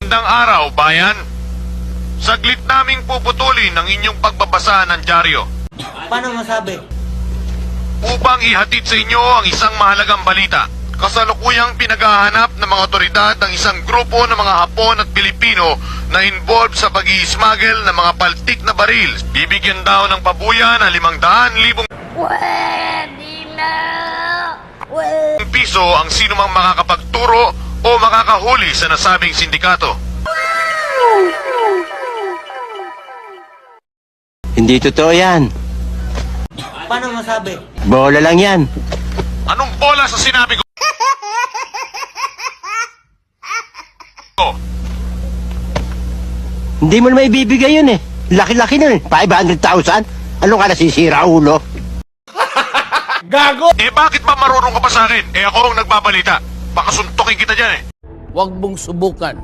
Magandang araw, bayan. Saglit naming puputulin ang inyong pagbabasa ng dyaryo Paano masabi? upang ihatid sa inyo ang isang mahalagang balita. Kasalukuyang pinaghahanap ng mga otoridad ang isang grupo ng mga Hapon at Pilipino na involved sa pag-i-smuggle ng mga paltik na baril. Bibigyan daw ng pabuya na 500,000 piso ang sino mang makakapagturo o makakahuli sa nasabing sindikato. Hindi totoo yan. Paano masabi? Bola lang yan. Anong bola sa sinabi ko? Hindi mo naman ibibigay yun eh. Laki-laki nun eh. 500,000? Ano ka nasisira, ulo? Gago! Eh bakit ba marunong ka pa sa akin? Eh ako ang nagbabalita. Baka suntukin kita dyan eh. Huwag mong subukan.